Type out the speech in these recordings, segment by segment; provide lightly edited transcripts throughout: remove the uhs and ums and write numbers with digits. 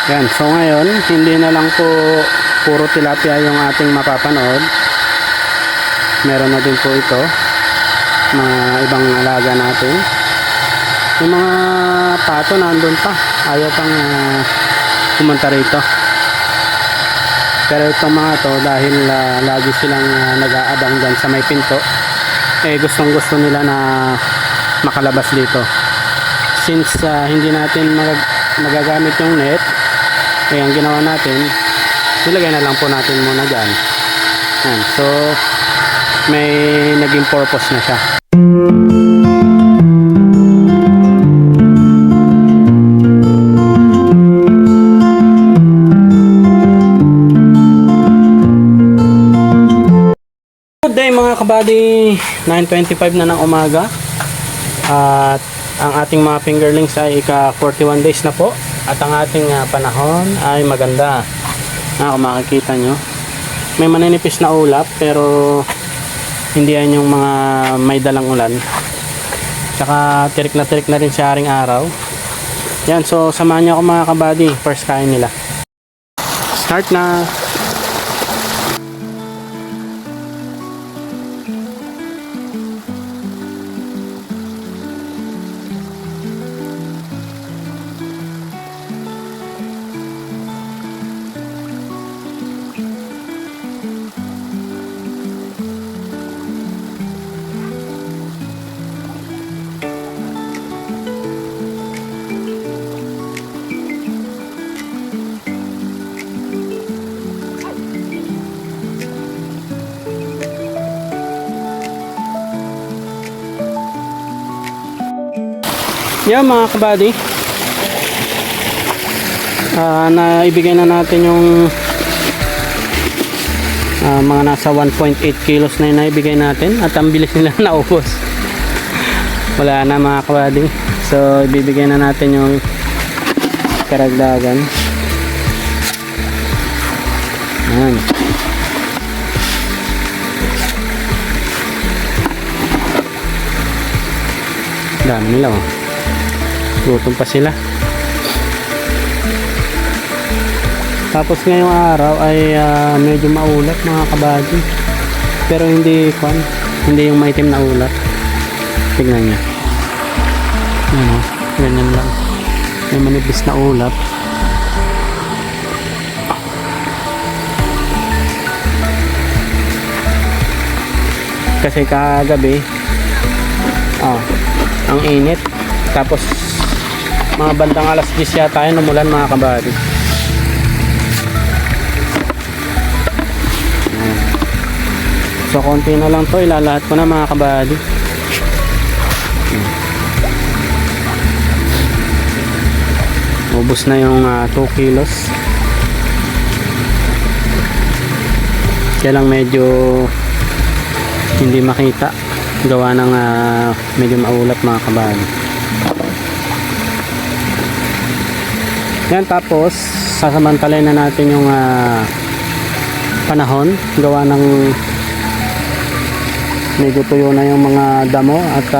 Yan, so ngayon hindi na lang po puro tilapia yung ating mapapanood. Meron na din po ito mga ibang alaga natin. Yung mga pato nandun pa, ayaw pang pumunta rito. Pero itong mga to, dahil lagi silang nag-aabang dyan sa may pinto, eh gustong gusto nila na makalabas dito. Since hindi natin magagamit yung net, eh ang ginawa natin, nilagay na lang po natin muna dyan. Yan. So may naging purpose na siya. Good day mga kabady, 9:25 na ng umaga at ang ating mga fingerlings ay ika 41 days na po at ang ating panahon ay maganda. Kung makikita nyo, may maninipis na ulap pero hindi yan yung mga may dalang ulan. Tsaka tirik na rin sa aring araw. Yan, so samahan nyo ako mga kabady, first kain nila. Start na! Yan mga kabady, naibigay na natin yung mga nasa 1.8 kilos na naibigay natin at ang bilis nila naubos. Wala na mga kabady, so ibibigay na natin yung karagdagan. Yan. Dami nila oh. Gutom pa sila. Tapos ngayong araw ay medyo maulap mga kabady, pero hindi yung maitim na ulap. Tignan nyo, ano, ganyan lang, may manipis na ulap. Kasi kagabi ang init, tapos mga bandang alas 10 yata yun umulan mga kabady. So konti na lang to, ilalahat ko na mga kabady. Ubus na yung 2 kilos. Kaya lang medyo hindi makita, gawa ng medyo maulap mga kabady. Yan, tapos sasamantalayin na natin yung panahon, gawa ng medyo tuyo na yung mga damo at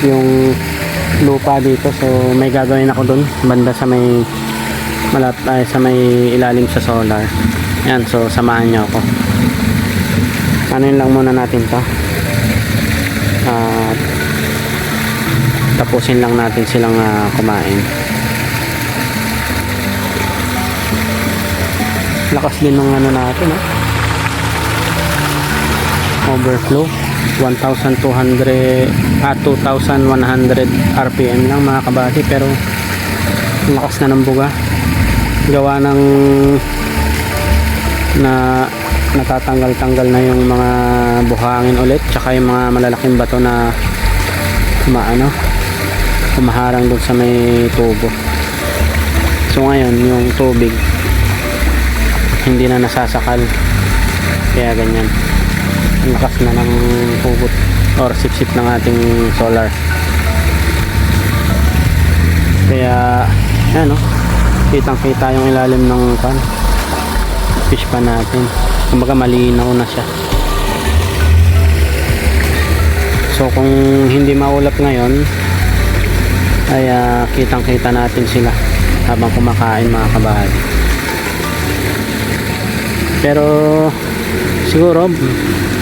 yung lupa dito, so may gagawin ako dun banda sa may sa may ilalim sa solar. Yan, so samahan nyo ako. Anuin lang muna natin to at tapusin lang natin silang kumain. Lakas din ng ano natin overflow 1,200 2,100 RPM lang mga kabady, pero lakas na ng buga, gawa ng natatanggal-tanggal na yung mga buhangin ulit, tsaka yung mga malalaking bato na kumaharang doon sa may tubo. So ngayon yung tubig hindi na nasasakal, kaya ganyan ang lakas na ng hugot or sipsip ng ating solar. Kaya yan kitang kita yung ilalim ng fish pan natin, kumbaga malinaw na siya. So kung hindi maulap ngayon, ay kitang kita natin sila habang kumakain mga kabady. Pero siguro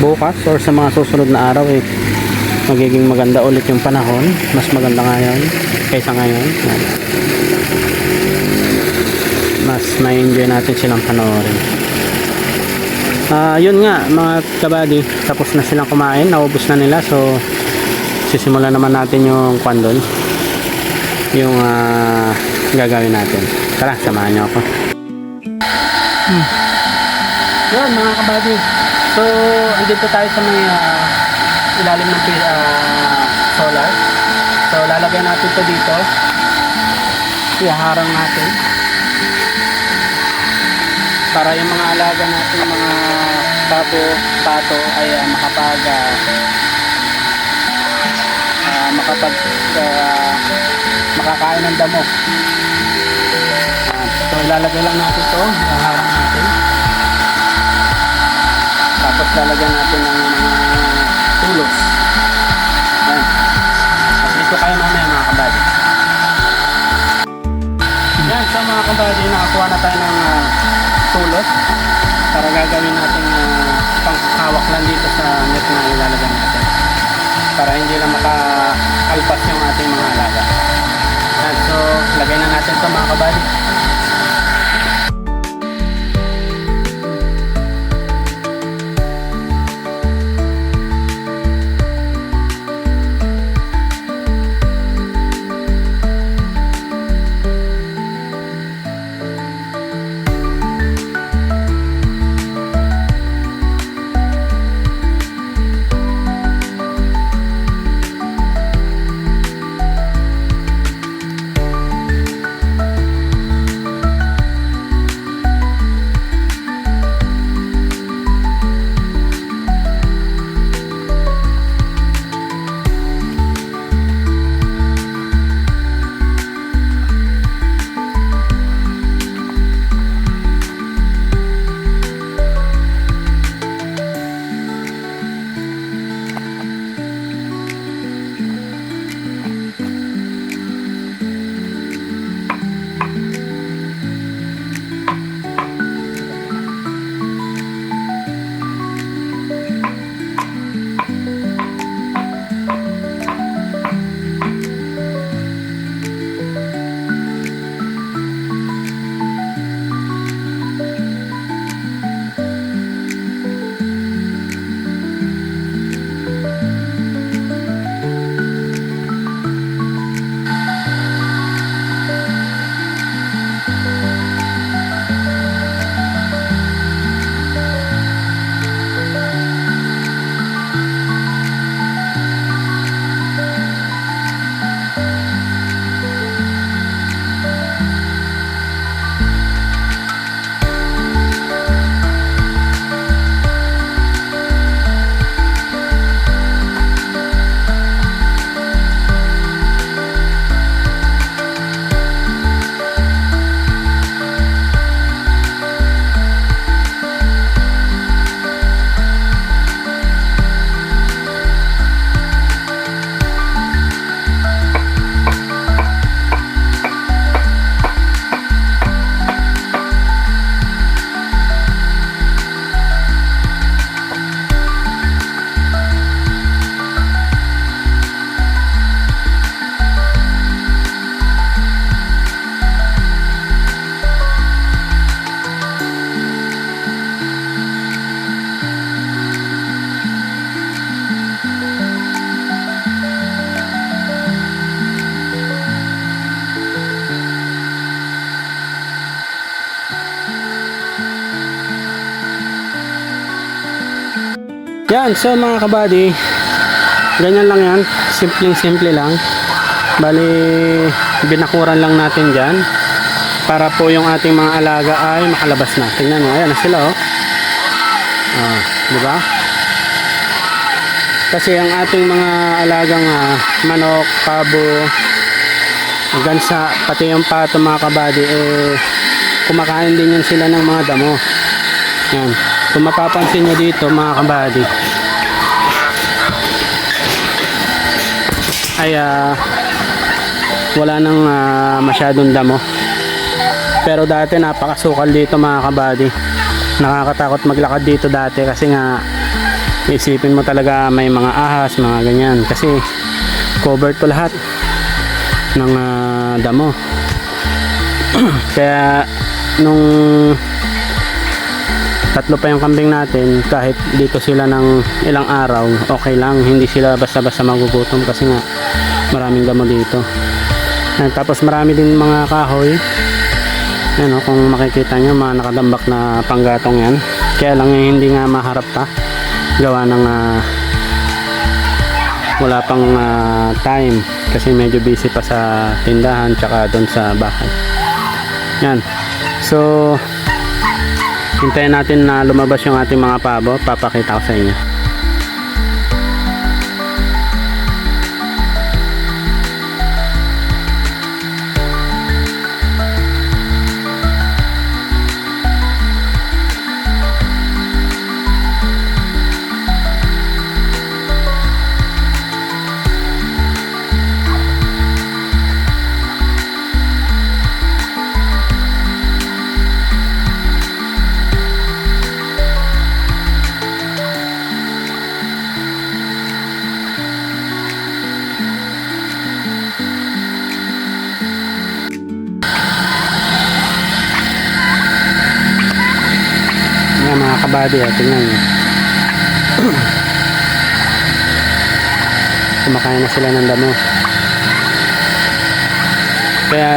bukas or sa mga susunod na araw magiging maganda ulit yung panahon, mas maganda ngayon kaysa ngayon. Mas may enjoy natin silang panoorin. Yun nga mga kabady, tapos na silang kumain, naubos na nila, so sisimulan naman natin yung kwandol, yung gagawin natin. Tara, samahan nyo ako. Yun mga kabady, so andito tayo sa may ilalim ng solar. So lalagyan natin ito dito, iharang natin para yung mga alaga natin, mga babo, pato ay makakain ng damo. So ilalagay lang natin ito, iharang natin, tapos lalagyan natin ng mga tulos. Ayan. At dito kayo mamaya mga kabady. Yan, so mga kabady, nakakuha na tayo ng tulos para gagawin natin panghawak lang dito sa net na ilalagay natin para hindi lang makaalpas yung ating mga alaga. Yan, so lagay na natin ito mga kabady. Yan, so mga kabady, ganyan lang yan, simple lang. Bali, binakuran lang natin dyan para po yung ating mga alaga ay makalabas na. Tingnan nyo, ayan na sila oh. Diba? Kasi ang ating mga alagang manok, pabo, gansa, pati yung pato mga kabady, kumakain din yan sila ng mga damo. Yan. Kung mapapansin nyo dito mga kabady, ay wala nang masyadong damo. Pero dati napakasukal dito mga kabady. Nakakatakot maglakad dito dati kasi nga isipin mo talaga may mga ahas, mga ganyan. Kasi covered to lahat ng damo. Kaya nung tatlo pa yung kambing natin, kahit dito sila ng ilang araw, okay lang. Hindi sila basta-basta magugutom kasi nga maraming damo dito. Tapos marami din mga kahoy. Ano, kung makikita nyo, mga nakadambak na panggatong yan. Kaya lang hindi nga maharap pa. Gawa ng wala pang time. Kasi medyo busy pa sa tindahan tsaka doon sa bahay. Yan. So, hintayin natin na lumabas yung ating mga pabo. Papakita ko sa inyo. Mga kabady, tingnan nyo. Kumakain na sila ng damo. Kaya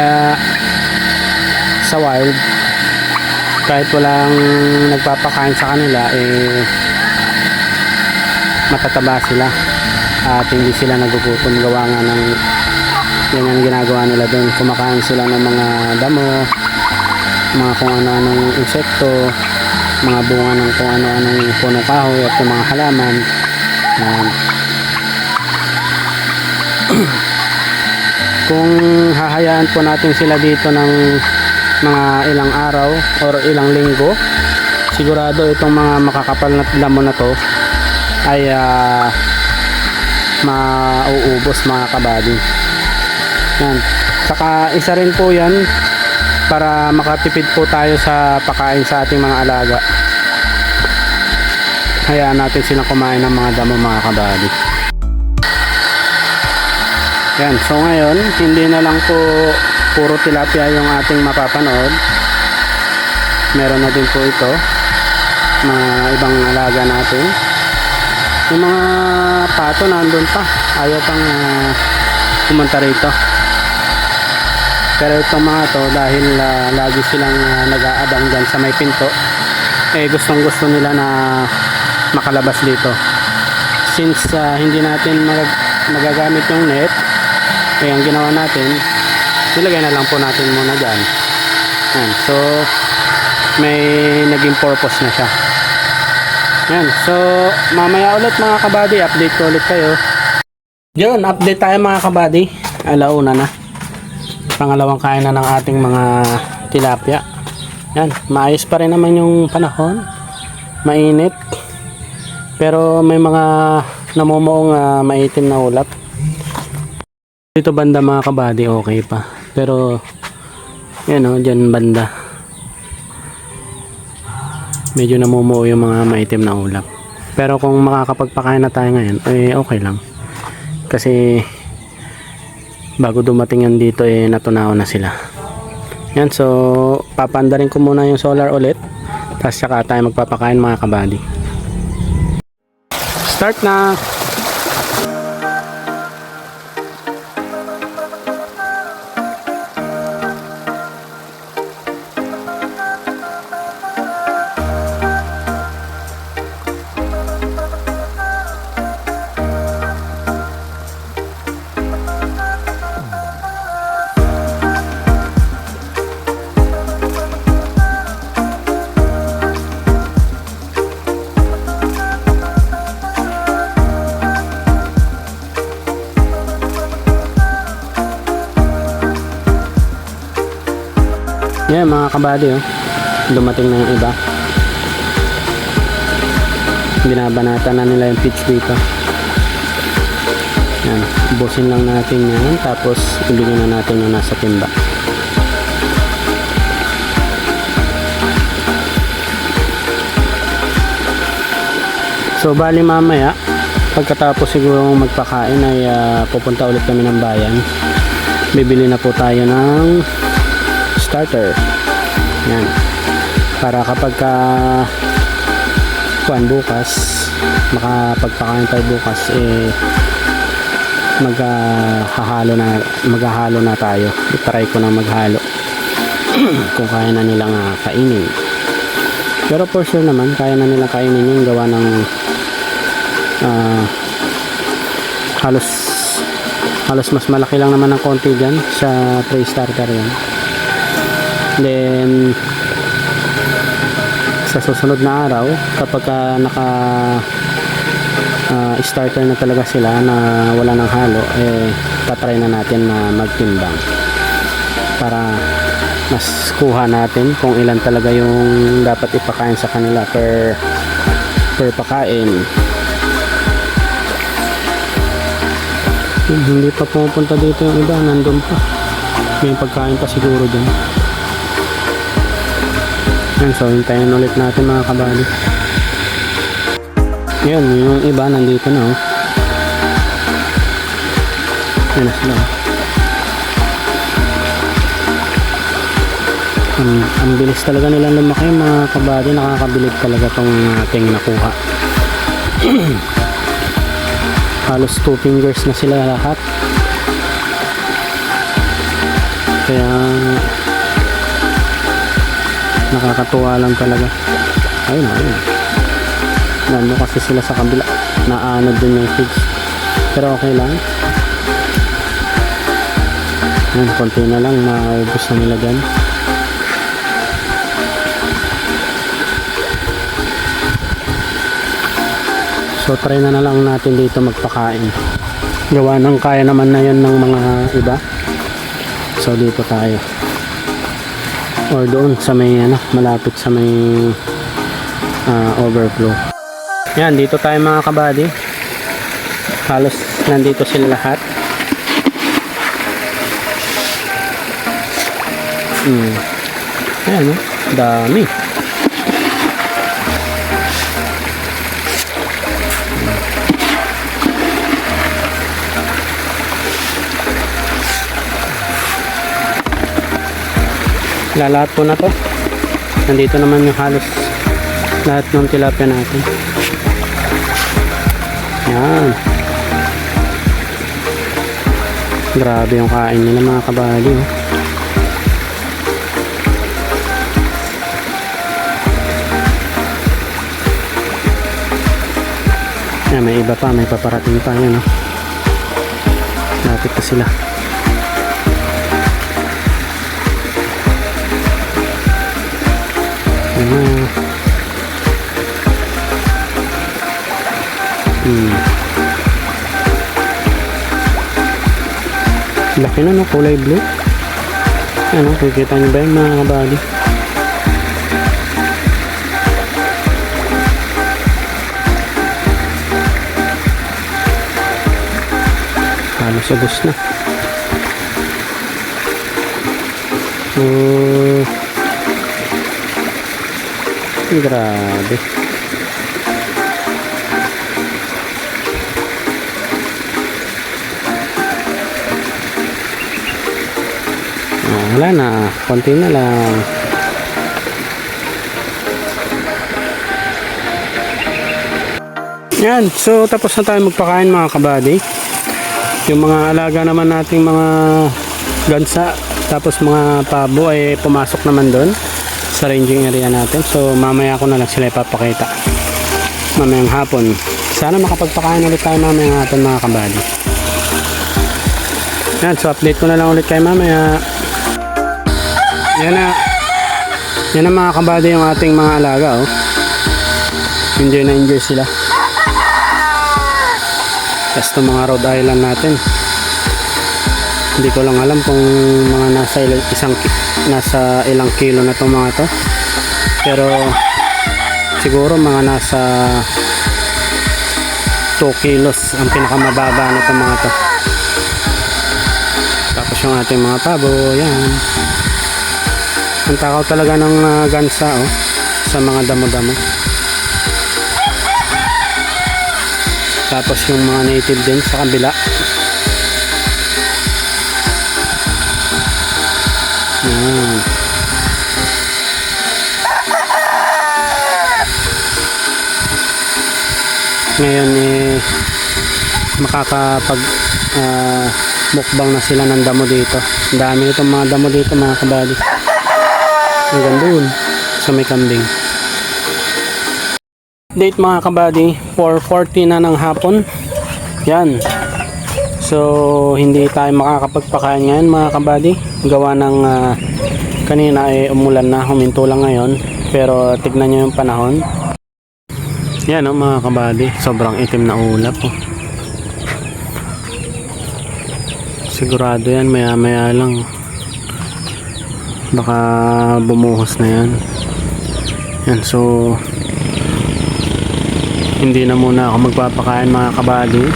sa wild, kahit walang nagpapakain sa kanila, matataba sila at hindi sila nagugutom. Gawa nga ng yan ang ginagawa nila doon. Kumakain sila ng mga damo, mga kung ano-anong insekto, mga bunga ng kung ano-anong puno kahoy at yung mga halaman. Kung hahayaan po natin sila dito ng mga ilang araw or ilang linggo, sigurado itong mga makakapal na damo na to ay mauubos mga kabady. Yan. Saka isa rin po yan para makatipid po tayo sa pagkain sa ating mga alaga. Hayaan natin silang kumain ng mga damo mga kabady. Yan, so ngayon hindi na lang po puro tilapia yung ating mapapanood. Meron na din po ito mga ibang alaga natin. Yung mga pato nandun pa, ayaw pang pumunta rito. Pero itong mga to, dahil lagi silang nag-aabang dyan sa may pinto, gustong gusto nila na makalabas dito. Since hindi natin magagamit yung net, ang ginawa natin, nilagay na lang po natin muna dyan. Yan. So may naging purpose na siya. Yan. So mamaya ulit mga kabady, update ko ulit kayo. Yun, update tayo mga kabady. Alauna na, pangalawang kain na ng ating mga tilapia. Yan, maayos pa rin naman yung panahon, mainit, pero may mga namumuong maitim na ulap. Dito banda mga kabady okay pa, pero yan o, dyan banda medyo namumuo yung mga maitim na ulap. Pero kung makakapagpakain na tayo ngayon, okay lang, kasi bago dumating yan dito natunaw na sila. Yan, so papandarin ko muna yung solar ulit, tapos saka tayo magpapakain mga kabady. Start na. Yan mga kabady, dumating na yung iba. Binabanatan na nila yung pitch dito. Yan, ubusin lang natin yan, tapos ibigay na natin yung nasa timba. So bali mamaya pagkatapos siguro magpakain ay pupunta ulit kami ng bayan. Bibili na po tayo ng starter. Yan, para kapag bukas makapagpakain tayo bukas, maghahalo na tayo. I-try ko na maghalo kung kaya na nilang kainin. Pero for sure naman kaya na nilang kainin yung gawa ng halos mas malaki lang naman ng konti dyan sa pre-starter yan. Then sa susunod na araw kapag naka starter na talaga sila na wala ng halo, tatry na natin na magtimbang para mas kuha natin kung ilan talaga yung dapat ipakain sa kanila per pakain. Hindi pa pupunta dito yung iba, nandun pa, may pagkain pa siguro dyan. Yan, so hintayin ulit natin mga kabali. Yun, yung iba nandito na oh. Yan na sila. Ang bilis talaga nilang lumaki mga kabali. Nakakabilib talaga tong ating nakuha. Halos 2 fingers na sila lahat. Kaya nakakatuwa lang talaga. Ayun, ayun. Nandun kasi sila sa kabila. Naanod din yung feeds. Pero okay lang. Yan, konti na lang. Maubos na nila dyan. So try na lang natin dito magpakain. Gawa ng kaya naman na yun ng mga iba. So dito tayo. Or doon sa may malapit sa may overflow. Yan, dito tayo mga kabady. Halos nandito sila lahat. Ayan, dami. Lahat po na to. Nandito naman yung halos lahat ng tilapia natin. Yan. Grabe yung kain nila mga kabali. Yan, may iba pa, may paparating pa yan. Lapit pa sila. Laki na no, kulay blue. Ano, kikita nyo ba yun mga kabali? Halos agos na. Grabe. Wala na, konti na lang. Yan, so tapos na tayo magpakain mga kabady. Yung mga alaga naman nating mga gansa, tapos mga pabo ay pumasok naman doon sa ranging area natin. So mamaya ko na lang sila ipapakita mamayang hapon. Sana makapagpakain ulit tayo mamayang hapon mga kabady. Yan, so update ko na lang ulit kayo mamaya. Yan na mga kabady yung ating mga alaga oh. Enjoy na enjoy sila. Tapos itong mga Rhode Island natin, hindi ko lang alam kung mga nasa ilang kilo na itong mga to, pero siguro mga nasa 2 kilos ang pinakamababa na itong mga to. Tapos yung ating mga pabo, yan. Ang takaw talaga ng gansa sa mga damo-damo. Tapos yung mga native din sa kabila. Yan. Ngayon makakapag mukbang na sila ng damo dito. Ang dami itong mga damo dito mga kabady. Hanggang doon sa may kambing. Date mga kabady, 4:40 na ng hapon. Yan. So hindi tayo makakapagpakain ngayon mga kabady. Gawa ng kanina umulan na, huminto lang ngayon. Pero tignan nyo yung panahon. Yan mga kabady, sobrang itim na ulap sigurado yan maya maya lang baka bumuhos na yan. So hindi na muna ako magpapakain mga kabady.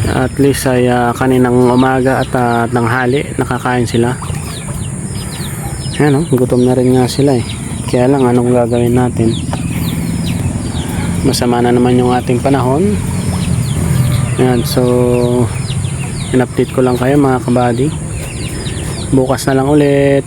At least ay kaninang umaga at tanghali nakakain sila. Yan gutom na rin nga sila kaya lang anong gagawin natin, masama na naman yung ating panahon. Yan, so in-update ko lang kayo mga kabady. Bukas na lang ulit.